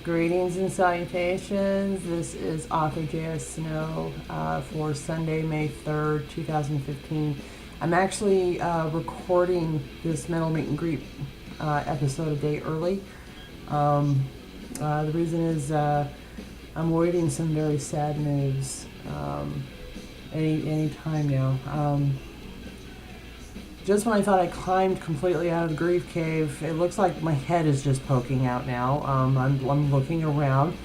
Greetings and salutations. This is author J.S. Snow for Sunday, May 3rd, 2015. I'm actually recording this mental meet and greet episode a day early. The reason is I'm waiting some very sad news any time now. Just when I thought I climbed completely out of the grief cave, it looks like my head is just poking out now. I'm looking around,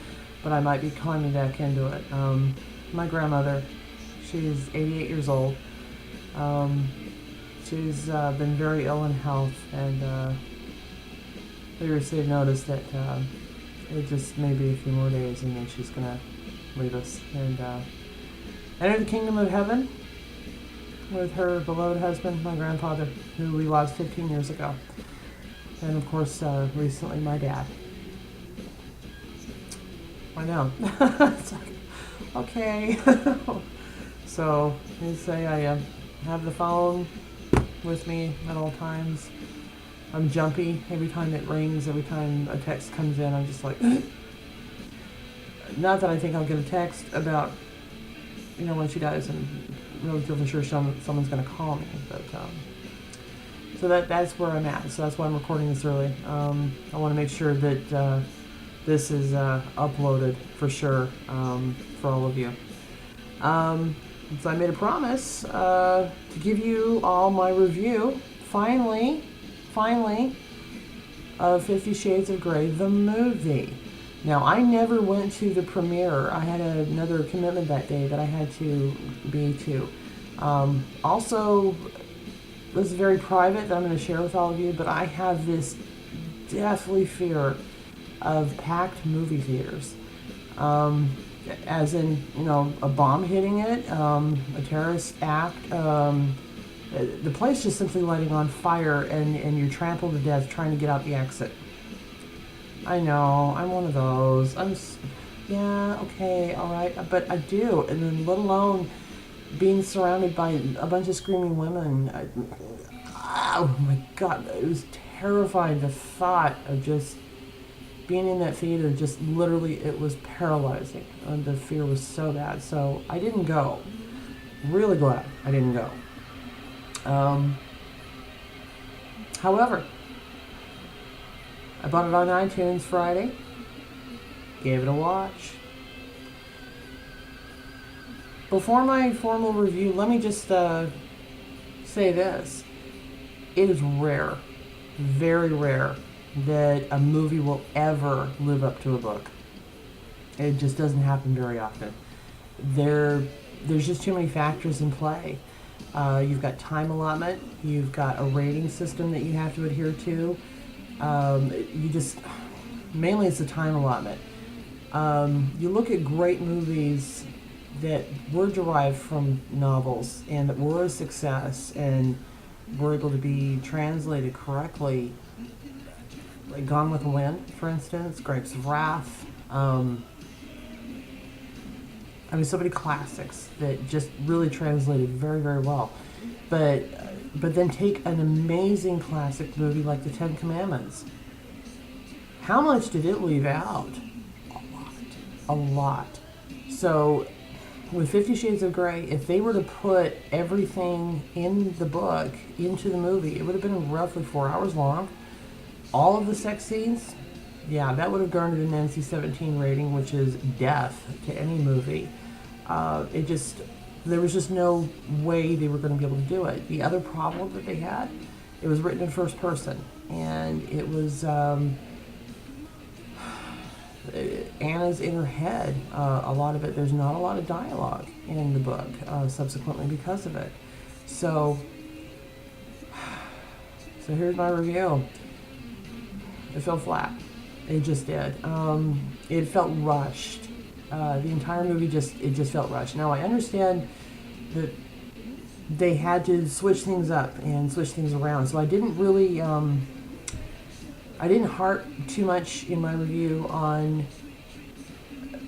but I might be climbing back into it. My grandmother, she's 88 years old. She's been very ill in health, and we received notice that it just may be a few more days and then she's going to leave us and enter the kingdom of heaven with her beloved husband, my grandfather, who we lost 15 years ago. And of course, recently my dad. I know. It's like, okay. So, I say I have the phone with me at all times. I'm jumpy every time it rings, every time a text comes in, I'm just like, not that I think I'll get a text about, when she dies and really feel for sure someone's going to call me, but so that's where I'm at. So that's why I'm recording this early. I want to make sure that this is uploaded for sure for all of you. So I made a promise to give you all my review finally of 50 Shades of Grey, the movie. Now, I never went to the premiere. I had another commitment that day that I had to be to. Also, this is very private that I'm going to share with all of you, but I have this deathly fear of packed movie theaters. As in, a bomb hitting it, a terrorist act, the place just simply lighting on fire and you're trampled to death trying to get out the exit. I know, I'm one of those. Yeah, okay, all right, but I do. And then let alone being surrounded by a bunch of screaming women. Oh my God, it was terrifying. The thought of just being in that theater, just literally, it was paralyzing. And the fear was so bad. So I didn't go. Really glad I didn't go. However, I bought it on iTunes Friday, gave it a watch. Before my formal review, let me just say this. It is rare, very rare, that a movie will ever live up to a book. It just doesn't happen very often. There's just too many factors in play. You've got time allotment, you've got a rating system that you have to adhere to. Mainly it's the time allotment. You look at great movies that were derived from novels and that were a success and were able to be translated correctly, like Gone with the Wind, for instance, Grapes of Wrath. So many classics that just really translated very, very well. But then take an amazing classic movie like The Ten Commandments. How much did it leave out? A lot. So with 50 Shades of Grey, if they were to put everything in the book into the movie, it would have been roughly 4 hours long. All of the sex scenes, yeah, that would have garnered an NC-17 rating, which is death to any movie. There was just no way they were going to be able to do it. The other problem that they had, it was written in first person, and it was Anna's in her head. A lot of it, there's not a lot of dialogue in the book, subsequently because of it. So here's my review. It fell flat. It just did. It felt rushed. The entire movie just felt rushed. Now, I understand that they had to switch things up and switch things around. So I didn't really, I didn't harp too much in my review on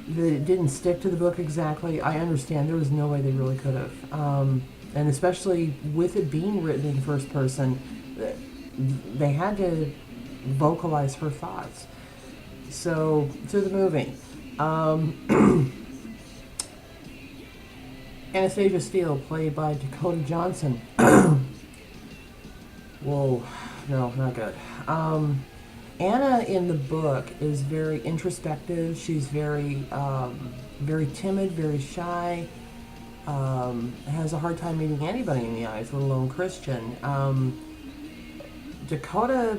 that it didn't stick to the book exactly. I understand there was no way they really could have. And especially with it being written in first person, they had to vocalize her thoughts. So to the movie. Um, Anastasia Steele, played by Dakota Johnson. Whoa, no, not good. Anna in the book is very introspective. She's very timid, very shy. Has a hard time meeting anybody in the eyes, let alone Christian. Dakota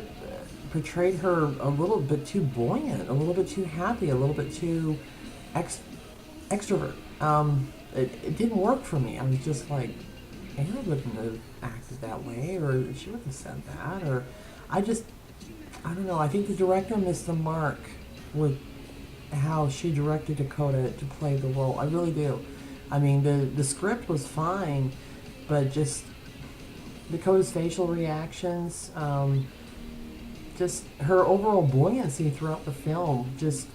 portrayed her a little bit too buoyant, a little bit too happy, a little bit too extrovert. It didn't work for me. I was just like, Anna wouldn't have acted that way, or she wouldn't have said that, or I don't know. I think the director missed the mark with how she directed Dakota to play the role. I really do. I mean, the script was fine, but just Dakota's facial reactions, just her overall buoyancy throughout the film, just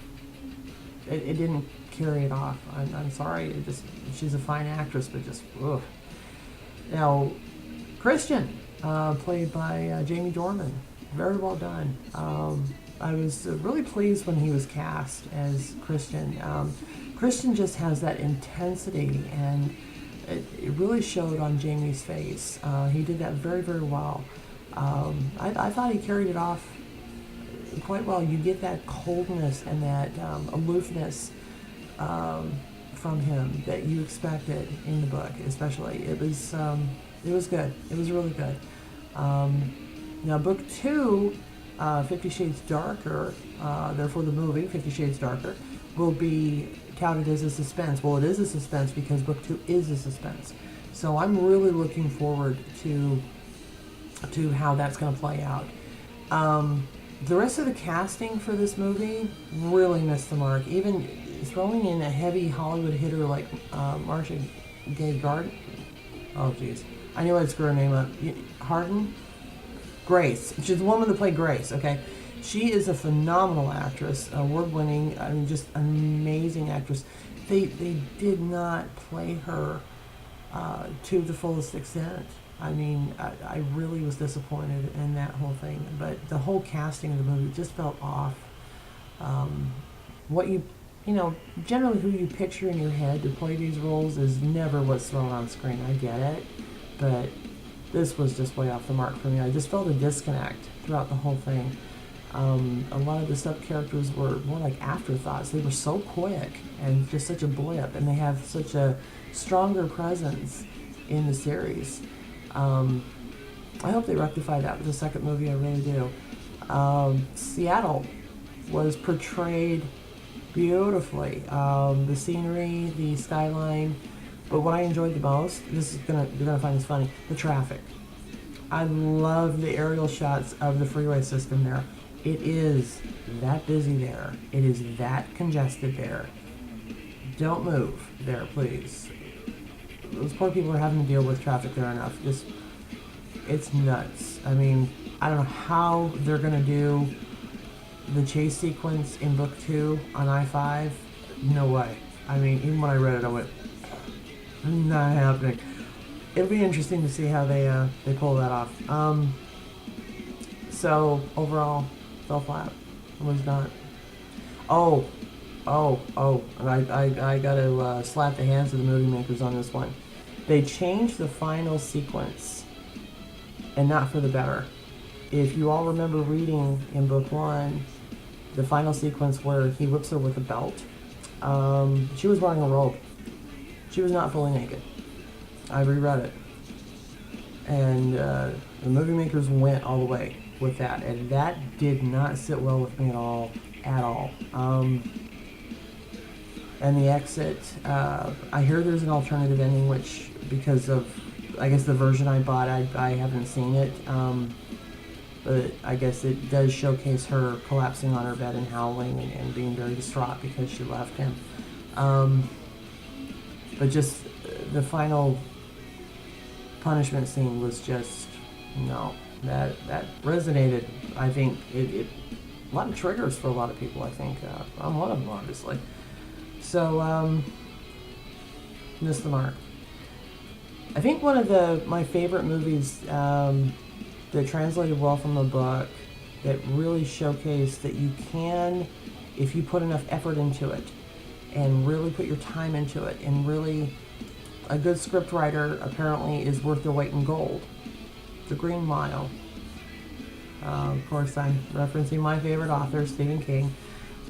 it didn't carry it off. I'm sorry. She's a fine actress, but just ugh. Now, Christian, played by Jamie Dornan, very well done. I was really pleased when he was cast as Christian. Christian just has that intensity, and it really showed on Jamie's face. He did that very, very well. I thought he carried it off quite well. You get that coldness and that aloofness from him that you expected in the book, especially. It was good. It was really good. Now, book 2, 50 Shades Darker, therefore the movie, 50 Shades Darker, will be touted as a suspense. Well, it is a suspense because book 2 is a suspense. So I'm really looking forward to how that's going to play out. The rest of the casting for this movie really missed the mark. Even throwing in a heavy Hollywood hitter like Marcia Gay Garden. Oh, jeez. I knew I'd screw her name up. Harden? Grace. She's the woman that played Grace, okay? She is a phenomenal actress, award-winning, I mean, just amazing actress. They did not play her to the fullest extent. I mean, I really was disappointed in that whole thing. But the whole casting of the movie just felt off. Generally who you picture in your head to play these roles is never what's thrown on screen. I get it. But this was just way off the mark for me. I just felt a disconnect throughout the whole thing. A lot of the sub-characters were more like afterthoughts. They were so quick and just such a blip, and they have such a stronger presence in the series. I hope they rectify that with the second movie. I really do. Seattle was portrayed beautifully. The scenery, the skyline, but what I enjoyed the most, you're gonna find this funny, the traffic. I love the aerial shots of the freeway system there. It is that busy there. It is that congested there. Don't move there, please. Those poor people are having to deal with traffic there enough. It's nuts. I mean, I don't know how they're gonna do the chase sequence in book 2 on I-5. No way. I mean, even when I read it, I went, not happening. It'll be interesting to see how they pull that off. So overall, fell flat. Was not. Oh, and I gotta slap the hands of the movie makers on this one. They changed the final sequence, and not for the better. If you all remember reading in book 1, the final sequence where he whips her with a belt, she was wearing a robe. She was not fully naked. I reread it. And the movie makers went all the way with that, and that did not sit well with me at all. And the exit, I hear there's an alternative ending, which, because of, I guess, the version I bought, I haven't seen it. But I guess it does showcase her collapsing on her bed and howling and being very distraught because she left him. But just the final punishment scene was just, no, that resonated. I think it a lot of triggers for a lot of people, I think. I'm one of them, obviously. So, missed the mark. I think one of my favorite movies that translated well from a book, that really showcased that you can if you put enough effort into it and really put your time into it, and really, a good script writer apparently is worth their weight in gold. The Green Mile. Of course, I'm referencing my favorite author, Stephen King.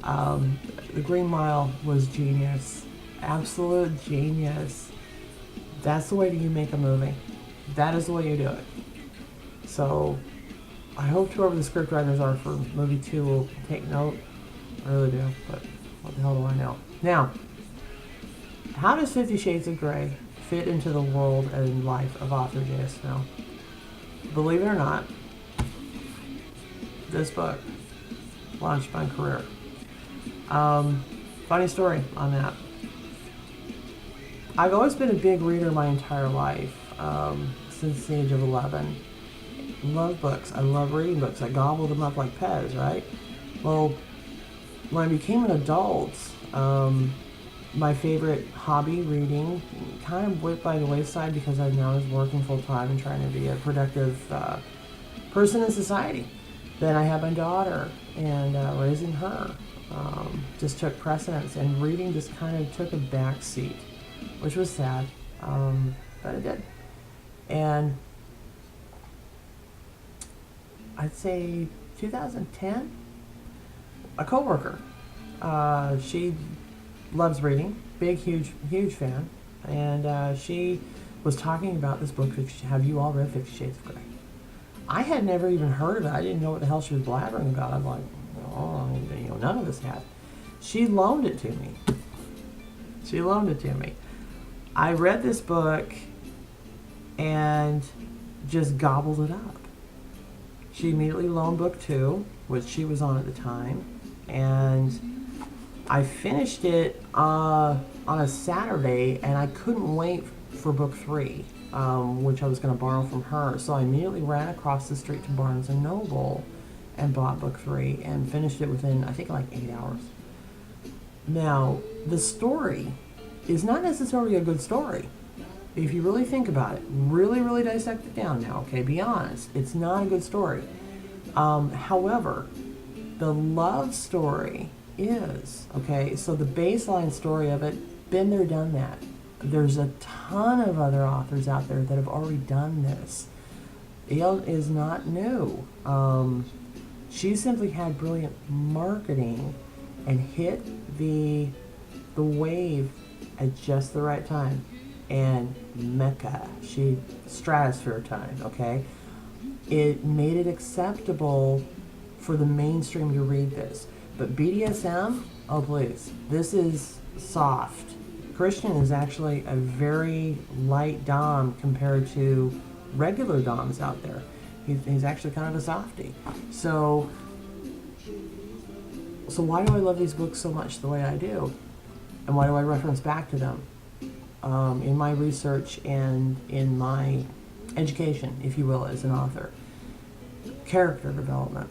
The Green Mile was genius. Absolute genius. That's the way you make a movie. That is the way you do it. So, I hope whoever the script writers are for movie 2 will take note. I really do, but what the hell do I know? Now, how does 50 Shades of Grey fit into the world and life of author J.S. Snow? Believe it or not, this book launched my career. Funny story on that. I've always been a big reader my entire life, since the age of 11. Love books. I love reading books. I gobbled them up like Pez, right? Well, when I became an adult, my favorite hobby, reading, kind of went by the wayside because I now was working full time and trying to be a productive person in society. Then I had my daughter, and raising her just took precedence, and reading just kind of took a back seat, which was sad, but it did. And I'd say 2010, a coworker, she loves reading, big, huge fan, and she was talking about this book. Have you all read 50 Shades of Grey? I had never even heard of it. I didn't know what the hell she was blabbering about. I'm like, oh, none of us had. She loaned it to me. I read this book and just gobbled it up. She immediately loaned book 2, which she was on at the time, and I finished it on a Saturday, and I couldn't wait for book 3, which I was going to borrow from her. So I immediately ran across the street to Barnes & Noble and bought book 3 and finished it within, I think, like 8 hours. Now, the story is not necessarily a good story. If you really think about it, really dissect it down now, okay? Be honest. It's not a good story. However, the love story is, okay? So the baseline story of it, been there, done that. There's a ton of other authors out there that have already done this. It is not new. She simply had brilliant marketing and hit the wave at just the right time. And Mecca, stratosphere time, okay? It made it acceptable for the mainstream to read this. But BDSM, oh please, this is soft. Christian is actually a very light dom compared to regular doms out there. He's actually kind of a softie. So why do I love these books so much the way I do? And why do I reference back to them? In my research and in my education, if you will, as an author. Character development.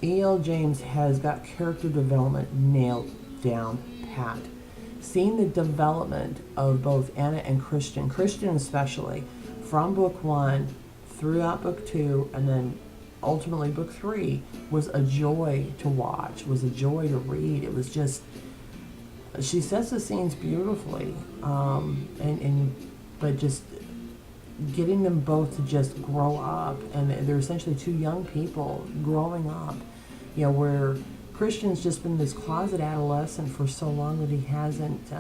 E.L. James has got character development nailed down pat. Seeing the development of both Anna and Christian especially, from book 1 throughout book 2, and then ultimately book 3, was a joy to watch, was a joy to read. It was just, she sets the scenes beautifully, but just getting them both to just grow up, and they're essentially two young people growing up, where Christian's just been this closet adolescent for so long that he hasn't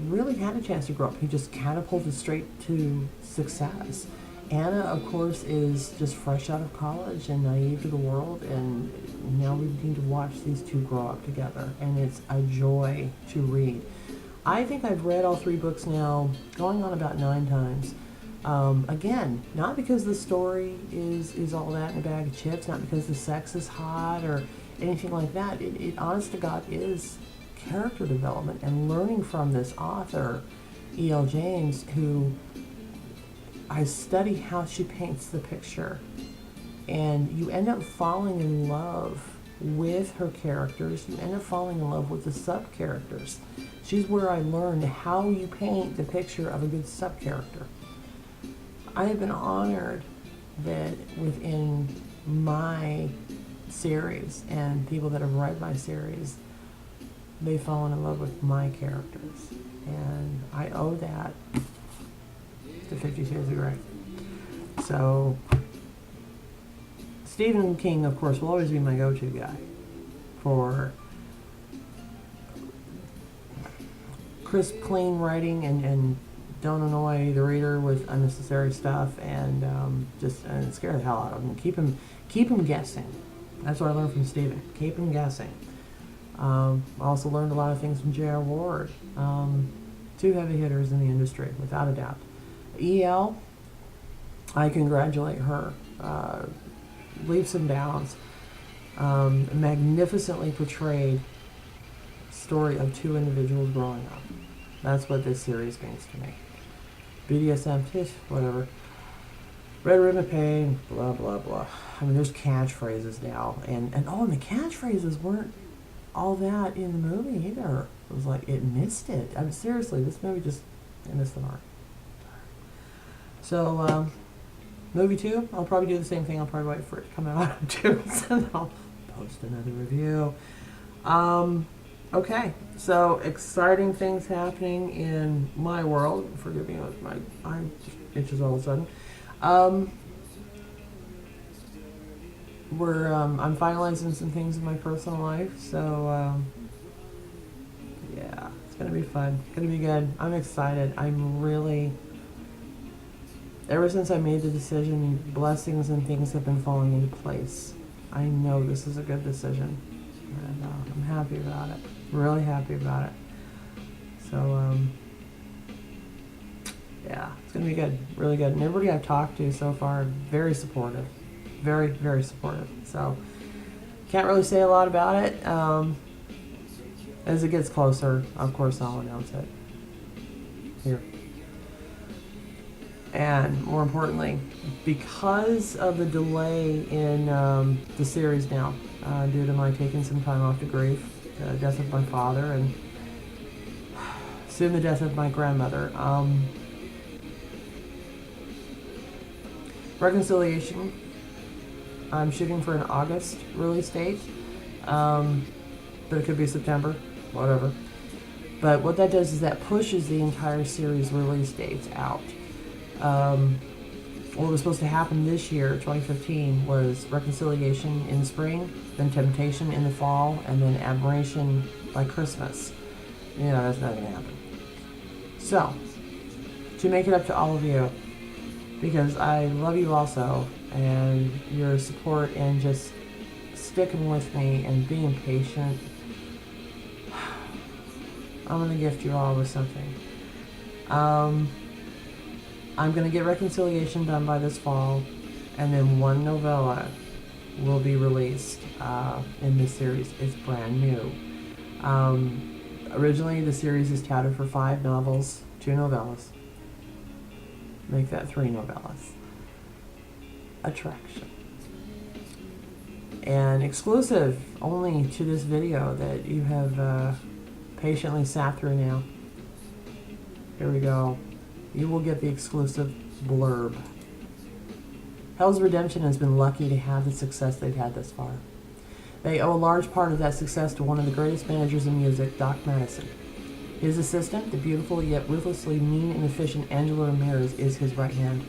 really had a chance to grow up. He just catapulted straight to success. Anna, of course, is just fresh out of college and naive to the world, and now we need to watch these two grow up together, and it's a joy to read. I think I've read all 3 books now, going on about 9 times. Again, not because the story is all that in a bag of chips, not because the sex is hot or anything like that. It honest to God is character development and learning from this author, E.L. James, who I study how she paints the picture. And you end up falling in love with her characters. You end up falling in love with the sub-characters. She's where I learned how you paint the picture of a good sub-character. I have been honored that within my series and people that have read my series, they've fallen in love with my characters. And I owe that to 50 Shades of Grey. So, Stephen King, of course, will always be my go-to guy for crisp, clean writing and don't annoy the reader with unnecessary stuff and and scare the hell out of them. Keep him guessing. That's what I learned from Stephen. Keep him guessing. I also learned a lot of things from J.R. Ward. Two heavy hitters in the industry, without a doubt. E.L., I congratulate her. Leaps and bounds. Magnificently portrayed story of two individuals growing up. That's what this series means to me. BDSM, whatever. Red Ribbon Pain, blah, blah, blah. I mean, there's catchphrases now. And the catchphrases weren't all that in the movie either. It was like, it missed it. I mean, seriously, this movie it missed the mark. So, movie 2, I'll probably do the same thing. I'll probably wait for it to come out too. So then I'll post another review. Okay, so exciting things happening in my world. Forgive me, my eye itches all of a sudden. I'm finalizing some things in my personal life, so yeah, it's gonna be fun. It's gonna be good. I'm excited. Ever since I made the decision, blessings and things have been falling into place. I know this is a good decision, and I'm happy about it. Really happy about it. So, yeah, it's going to be good. Really good. And everybody I've talked to so far, very supportive. Very, very supportive. So, can't really say a lot about it. As it gets closer, of course, I'll announce it here. And more importantly, because of the delay in the series now, due to my taking some time off to grieve, the death of my father, and soon the death of my grandmother. Reconciliation, I'm shooting for an August release date, but it could be September, whatever. But what that does is that pushes the entire series release dates out. What was supposed to happen this year, 2015, was Reconciliation in spring, then Temptation in the fall, and then Admiration by Christmas. You know, that's not going to happen. So, to make it up to all of you, because I love you also, and your support and just sticking with me and being patient, I'm going to gift you all with something. I'm going to get Reconciliation done by this fall, and then one novella will be released in this series. It's brand new. Originally, the series is touted for 5 novels, 2 novellas. Make that 3 novellas. Attraction. And exclusive only to this video that you have patiently sat through now. Here we go. You will get the exclusive blurb. Hell's Redemption has been lucky to have the success they've had thus far. They owe a large part of that success to one of the greatest managers in music, Doc Madison. His assistant, the beautiful yet ruthlessly mean and efficient Angela Ramirez, is his right hand.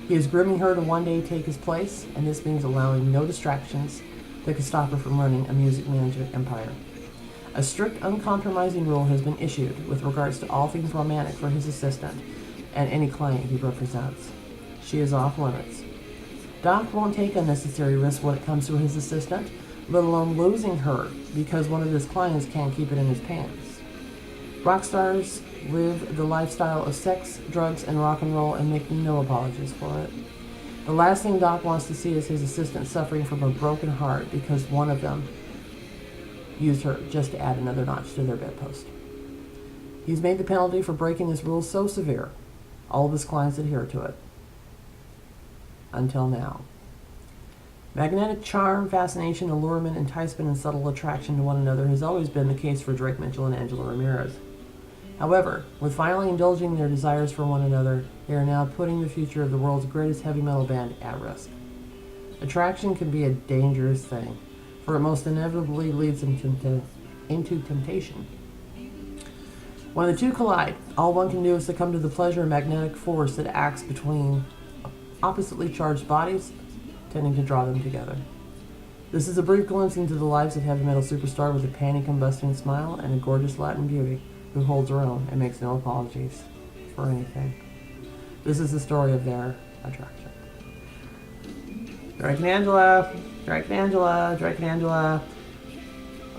He is grooming her to one day take his place, and this means allowing no distractions that could stop her from running a music management empire. A strict, uncompromising rule has been issued with regards to all things romantic for his assistant and any client he represents. She is off limits. Doc won't take unnecessary risks when it comes to his assistant, let alone losing her because one of his clients can't keep it in his pants. Rock stars live the lifestyle of sex, drugs, and rock and roll and make no apologies for it. The last thing Doc wants to see is his assistant suffering from a broken heart because one of them used her just to add another notch to their bedpost. He's made the penalty for breaking his rules so severe, all of his clients adhere to it. Until now. Magnetic charm, fascination, allurement, enticement, and subtle attraction to one another has always been the case for Drake Mitchell and Angela Ramirez. However, with finally indulging their desires for one another, they are now putting the future of the world's greatest heavy metal band at risk. Attraction can be a dangerous thing, for it most inevitably leads into temptation. When the two collide, all one can do is succumb to the pleasure and magnetic force that acts between oppositely charged bodies, tending to draw them together. This is a brief glimpse into the lives of heavy metal superstar with a panty-combusting smile and a gorgeous Latin beauty who holds her own and makes no apologies for anything. This is the story of their attraction. Drake and Angela. I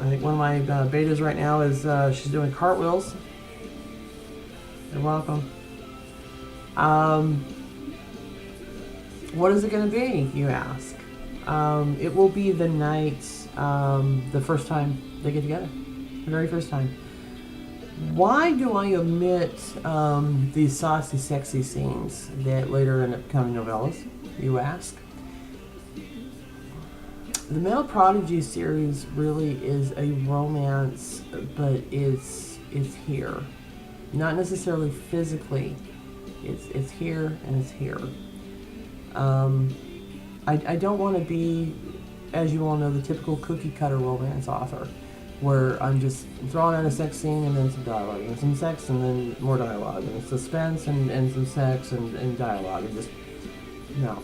think one of my betas right now is she's doing cartwheels. You're welcome. What is it going to be, you ask? It will be the night, the first time they get together. The very first time. Why do I omit these saucy, sexy scenes that later end up becoming novellas, you ask? The Metal Prodigy series really is a romance, but it's here. Not necessarily physically. It's here and it's here. I don't want to be, as you all know, the typical cookie cutter romance author, where I'm just throwing out a sex scene and then some dialogue, and some sex and then more dialogue, and suspense and some sex and dialogue, and just, no.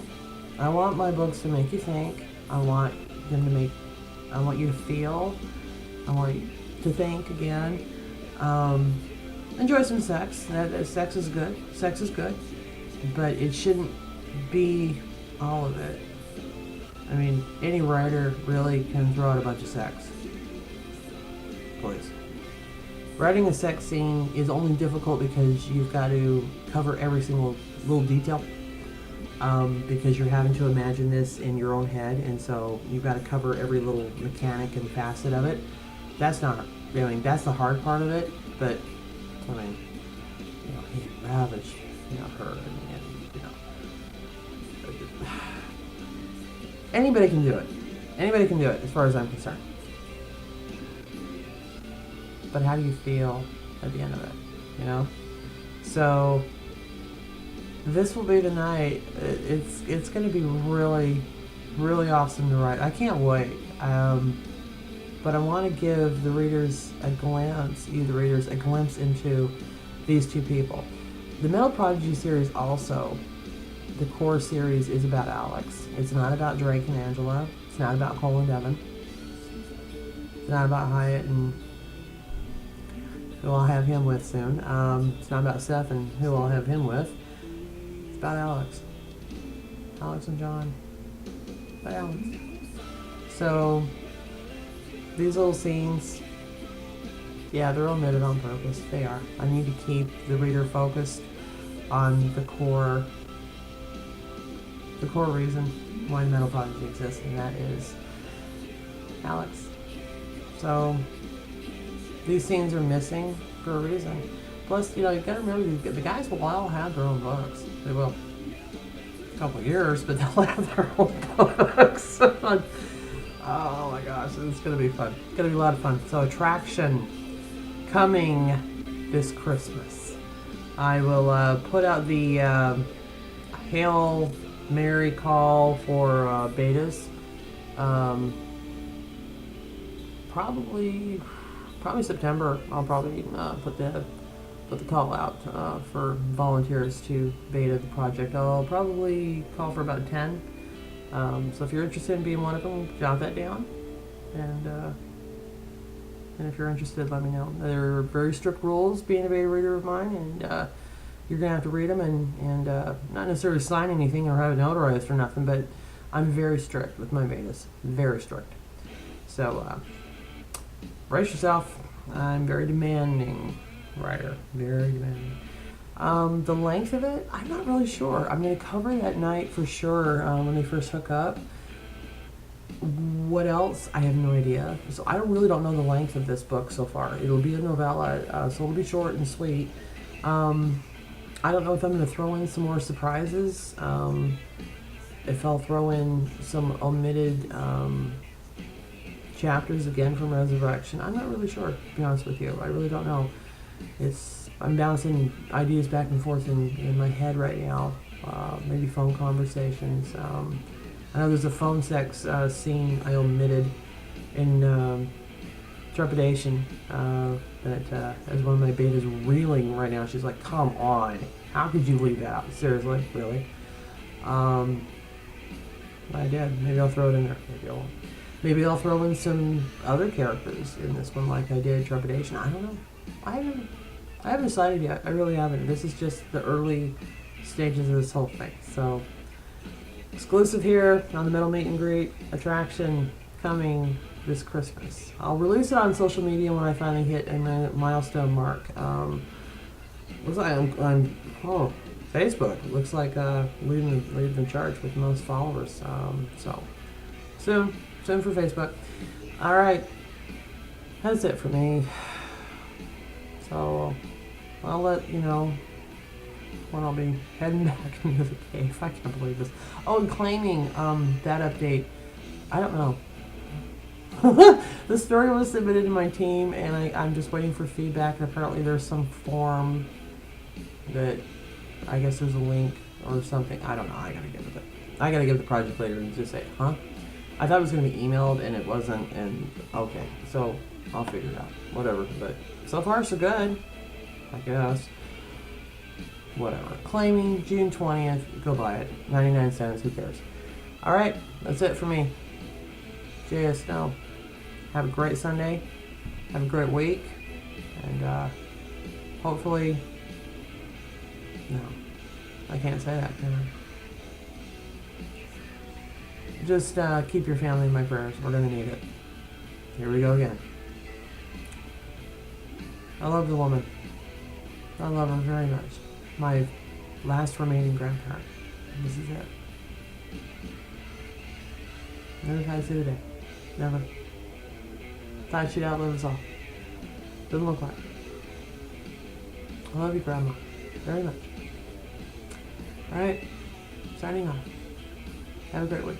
I want my books to make you think. I want you to feel. I want you to think again. Enjoy some sex. Sex is good. Sex is good. But it shouldn't be all of it. I mean, any writer really can throw out a bunch of sex. Please. Writing a sex scene is only difficult because you've got to cover every single little detail. Because you're having to imagine this in your own head, and so you've got to cover every little mechanic and facet of it. That's not, I mean, that's the hard part of it, but, I mean, you know, he ravaged, you know, her, and you know, anybody can do it. Anybody can do it, as far as I'm concerned. But how do you feel at the end of it, you know? So, this will be the night. It's going to be really, really awesome to write. I can't wait. But I want to give the readers a glimpse, into these two people. The Metal Prodigy series also, the core series, is about Alex. It's not about Drake and Angela. It's not about Cole and Devin. It's not about Hyatt and who I'll have him with soon. It's not about Seth and who I'll have him with. It's about Alex. Alex and John. About Alex. So, these little scenes, yeah, they're omitted on purpose. They are. I need to keep the reader focused on the core reason why Metal Prodigy exists, and that is Alex. So, these scenes are missing for a reason. Plus, you know, you've got to remember, the guys will all have their own books. They will. A couple of years, but they'll have their own books. Oh my gosh, it's going to be fun. It's going to be a lot of fun. So, Attraction, coming this Christmas. I will put out the Hail Mary call for betas. Probably September. I'll probably put the call out for volunteers to beta the project. I'll probably call for about 10. So if you're interested in being one of them, jot that down. And if you're interested, let me know. There are very strict rules being a beta reader of mine, and you're going to have to read them and not necessarily sign anything or have it notarized or nothing, but I'm very strict with my betas. Very strict. So brace yourself. I'm very demanding writer. Very demanding. The length of it, I'm not really sure. I'm going to cover that night for sure when they first hook up. What else? I have no idea. So I really don't know the length of this book so far. It'll be a novella, so it'll be short and sweet. I don't know if I'm going to throw in some more surprises. If I'll throw in some omitted chapters again from Resurrection. I'm not really sure, to be honest with you. I really don't know. I'm bouncing ideas back and forth in my head right now. Maybe phone conversations. I know there's a phone sex scene I omitted in Trepidation that as one of my betas reeling right now. She's like, come on, how could you leave that out? Seriously, really? I did. Maybe I'll throw it in there. Maybe I won't. Maybe I'll throw in some other characters in this one like I did Trepidation. I don't know. I haven't decided yet. I really haven't. This is just the early stages of this whole thing. So, exclusive here on the Metal Meet and Greet attraction coming this Christmas. I'll release it on social media when I finally hit a milestone mark. Looks like I'm Facebook. Looks like leading the charge with most followers. So soon for Facebook. All right, that's it for me. So I'll let you know when I'll be heading back into the cave. I can't believe this. Oh, and claiming that update. I don't know. The story was submitted to my team, and I'm just waiting for feedback. And apparently, there's some form that I guess there's a link or something. I don't know. I gotta get with it. I gotta get with the project later and just say, huh? I thought it was gonna be emailed, and it wasn't. And okay, so I'll figure it out. Whatever. But so far, so good. I guess. Whatever. Claiming June 20th. Go buy it. 99 cents. Who cares? All right. That's it for me. JS Snow. Have a great Sunday. Have a great week. And hopefully... No. I can't say that, can I? Just keep your family in my prayers. We're going to need it. Here we go again. I love the woman. I love her very much. My last remaining grandparent. This is it. Never had to today. Never. Thought she'd outlive us all. Didn't look like it. I love you, Grandma. Very much. Alright. Signing off. Have a great week.